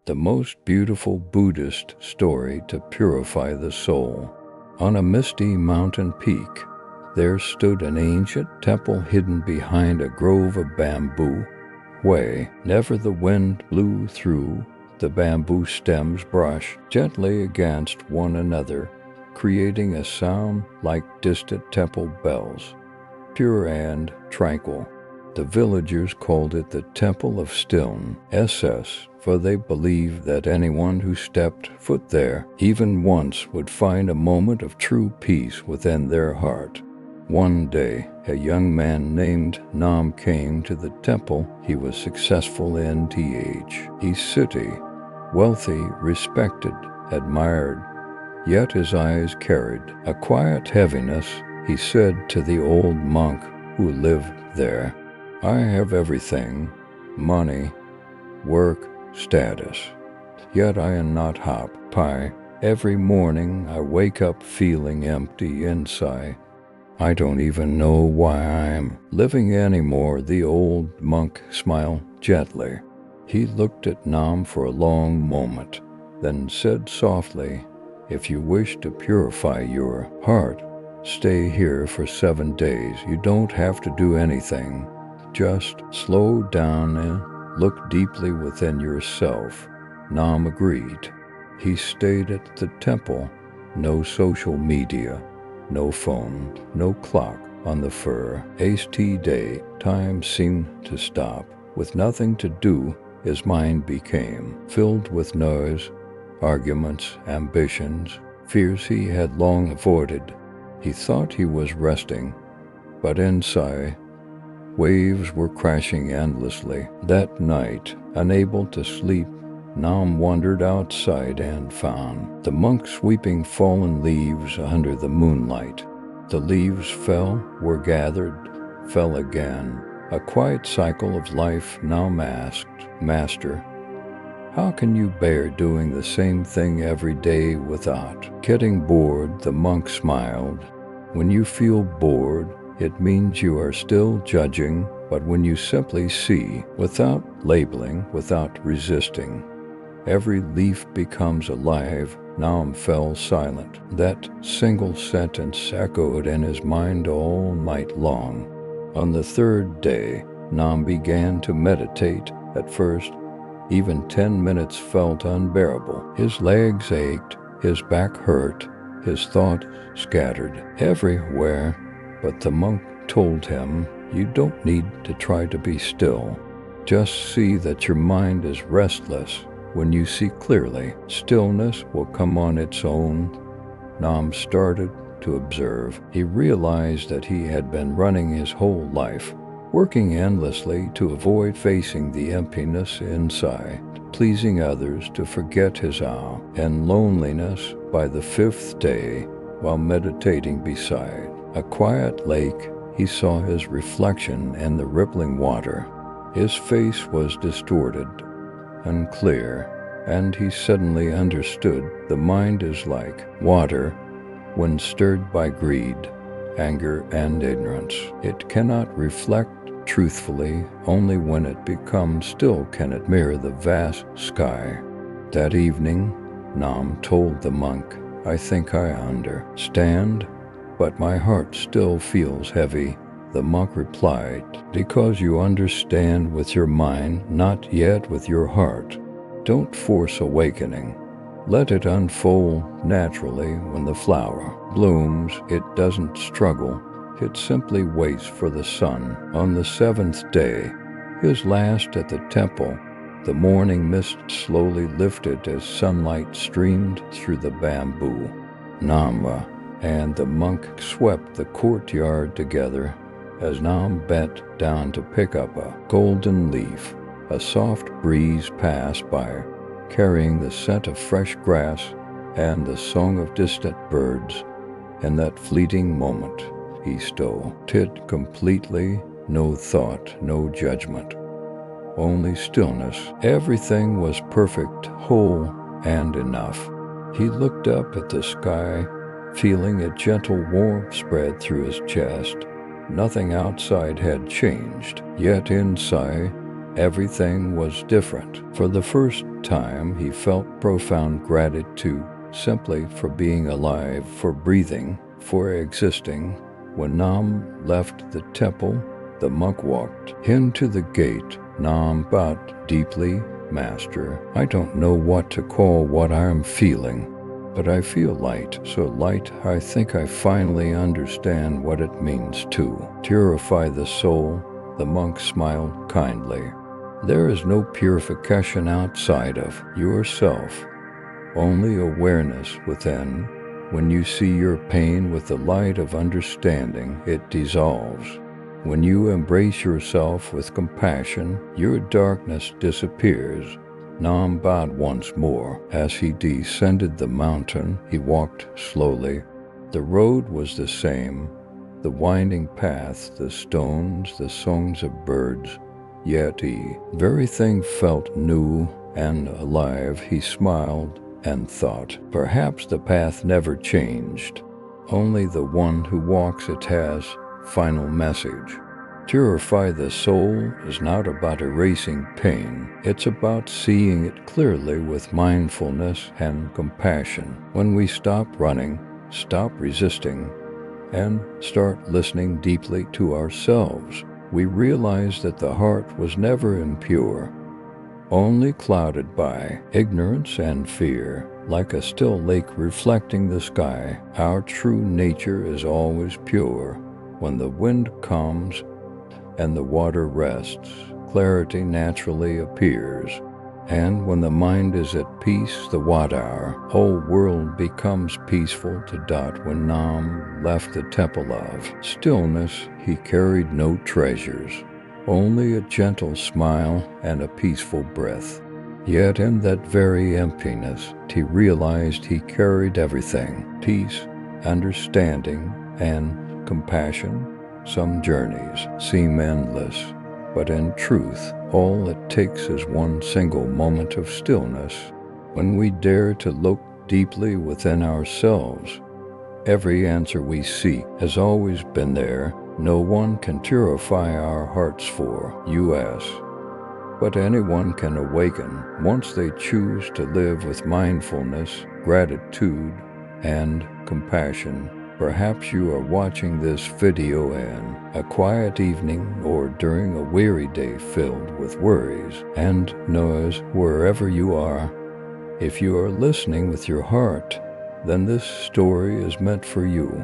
the most beautiful Buddhist story to purify the soul. On a misty mountain peak, there stood an ancient temple hidden behind a grove of bamboo. Whenever the wind blew through, the bamboo stems brushed gently against one another, creating a sound like distant temple bells. Pure and tranquil, the villagers called it the Temple of Stillness, for they believed that anyone who stepped foot there, even once, would find a moment of true peace within their heart. One day, a young man named Nam came to the temple. He was successful in his city, wealthy, respected, admired, yet his eyes carried a quiet heaviness. He said to the old monk who lived there, "I have everything, money, work, status, yet I am not happy. Every morning I wake up feeling empty inside. I don't even know why I'm living anymore." The old monk smiled gently. He looked at Nam for a long moment, then said softly, "If you wish to purify your heart, stay here for 7 days. You don't have to do anything. Just slow down and look deeply within yourself." Nam agreed. He stayed at the temple. No social media, no phone, no clock on the first day. Time seemed to stop. With nothing to do, his mind became filled with noise, arguments, ambitions, fears he had long avoided. He thought he was resting, but inside, waves were crashing endlessly. That night, unable to sleep, Nam wandered outside and found the monk sweeping fallen leaves under the moonlight. The leaves fell, were gathered, fell again. A quiet cycle of life. Nam asked, "Master, how can you bear doing the same thing every day without getting bored?" The monk smiled. "When you feel bored, it means you are still judging, but when you simply see, without labeling, without resisting, every leaf becomes alive." Nam fell silent. That single sentence echoed in his mind all night long. On the 3rd day, Nam began to meditate. At first, even 10 minutes felt unbearable. His legs ached, his back hurt, his thoughts scattered everywhere. But the monk told him, "You don't need to try to be still. Just see that your mind is restless. When you see clearly, stillness will come on its own." Nam started to observe. He realized that he had been running his whole life, working endlessly to avoid facing the emptiness inside, pleasing others, to forget his own and loneliness. By the 5th day, while meditating beside a quiet lake, he saw his reflection in the rippling water. His face was distorted, unclear, and he suddenly understood. The mind is like water. When stirred by greed, anger, and ignorance, it cannot reflect truthfully. Only when it becomes still can it mirror the vast sky. That evening, Nam told the monk, "I think I understand, but my heart still feels heavy." The monk replied, "Because you understand with your mind, not yet with your heart. Don't force awakening. Let it unfold naturally. When the flower blooms, it doesn't struggle. It simply waits for the sun." On the 7th day, his last at the temple, the morning mist slowly lifted as sunlight streamed through the bamboo. Nama and the monk swept the courtyard together. As Nam bent down to pick up a golden leaf, a soft breeze passed by, carrying the scent of fresh grass and the song of distant birds. In that fleeting moment, he stole it completely. No thought, no judgment, only stillness. Everything was perfect, whole, and enough. He looked up at the sky, feeling a gentle warmth spread through his chest. Nothing outside had changed, yet inside, Everything was different. For the first time, he felt profound gratitude simply for being alive, for breathing, for existing. When Nam left the temple, the monk walked into the gate. Nam bowed deeply. Master, I don't know what to call what I'm feeling, but I feel light, so light I think I finally understand what it means to purify the soul. The monk smiled kindly. There is no purification outside of yourself, only awareness within. When you see your pain with the light of understanding, it dissolves. When you embrace yourself with compassion, your darkness disappears. Nam bowed once more. As he descended the mountain, he walked slowly. The road was the same, the winding path, the stones, the songs of birds. Yet the very thing felt new and alive. He smiled and thought, perhaps the path never changed. Only the one who walks it has final message. Purify the soul is not about erasing pain. It's about seeing it clearly with mindfulness and compassion. When we stop running, stop resisting, and start listening deeply to ourselves, we realize that the heart was never impure, only clouded by ignorance and fear. Like a still lake reflecting the sky, our true nature is always pure. When the wind comes and the water rests, clarity naturally appears. And when the mind is at peace, the whole world becomes peaceful. When Nam left the temple of stillness, he carried no treasures, only a gentle smile and a peaceful breath. Yet in that very emptiness, he realized he carried everything: peace, understanding, and compassion. Some journeys seem endless, but in truth, all it takes is one single moment of stillness. When we dare to look deeply within ourselves, every answer we seek has always been there. No one can purify our hearts for us, but anyone can awaken once they choose to live with mindfulness, gratitude, and compassion. Perhaps you are watching this video in a quiet evening or during a weary day filled with worries and noise. Wherever you are, if you are listening with your heart, then this story is meant for you.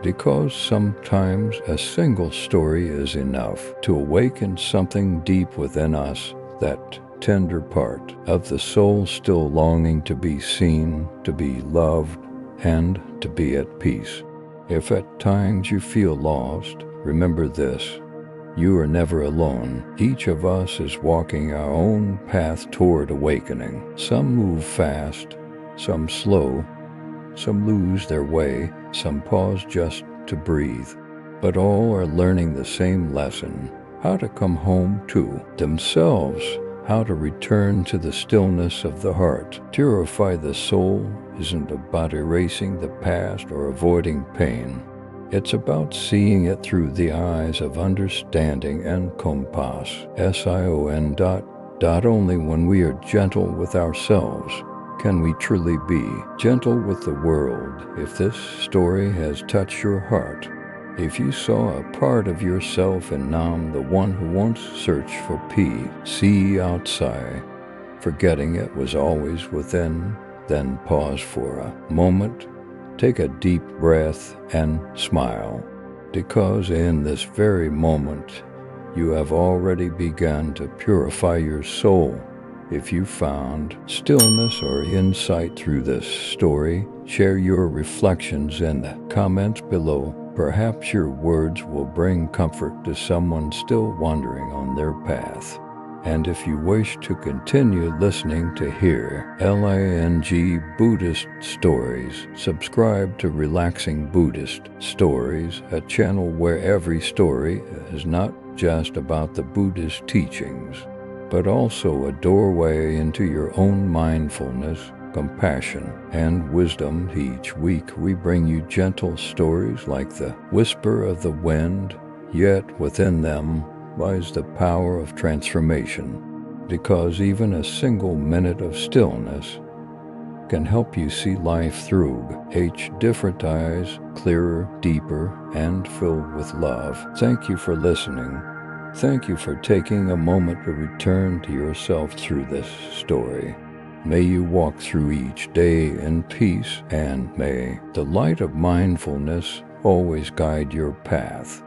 Because sometimes a single story is enough to awaken something deep within us, that tender part of the soul still longing to be seen, to be loved, and to be at peace. If at times you feel lost, remember this: you are never alone. Each of us is walking our own path toward awakening. Some move fast, some slow, some lose their way, some pause just to breathe. But all are learning the same lesson: how to come home to themselves, how to return to the stillness of the heart. Purify the soul isn't about erasing the past or avoiding pain. It's about seeing it through the eyes of understanding and compass. SION. Only when we are gentle with ourselves can we truly be gentle with the world. If this story has touched your heart, if you saw a part of yourself in Nam, the one who once searched for peace outside, forgetting it was always within, then pause for a moment, take a deep breath, and smile. Because in this very moment, you have already begun to purify your soul. If you found stillness or insight through this story, share your reflections in the comments below. Perhaps your words will bring comfort to someone still wandering on their path. And if you wish to continue listening to hear Buddhist Stories, subscribe to Relaxing Buddhist Stories, a channel where every story is not just about the Buddhist teachings, but also a doorway into your own mindfulness, compassion, and wisdom. Each week we bring you gentle stories like the whisper of the wind, yet within them lies the power of transformation, because even a single minute of stillness can help you see life through different eyes, clearer, deeper, and filled with love. Thank you for listening. Thank you for taking a moment to return to yourself through this story. May you walk through each day in peace, and may the light of mindfulness always guide your path.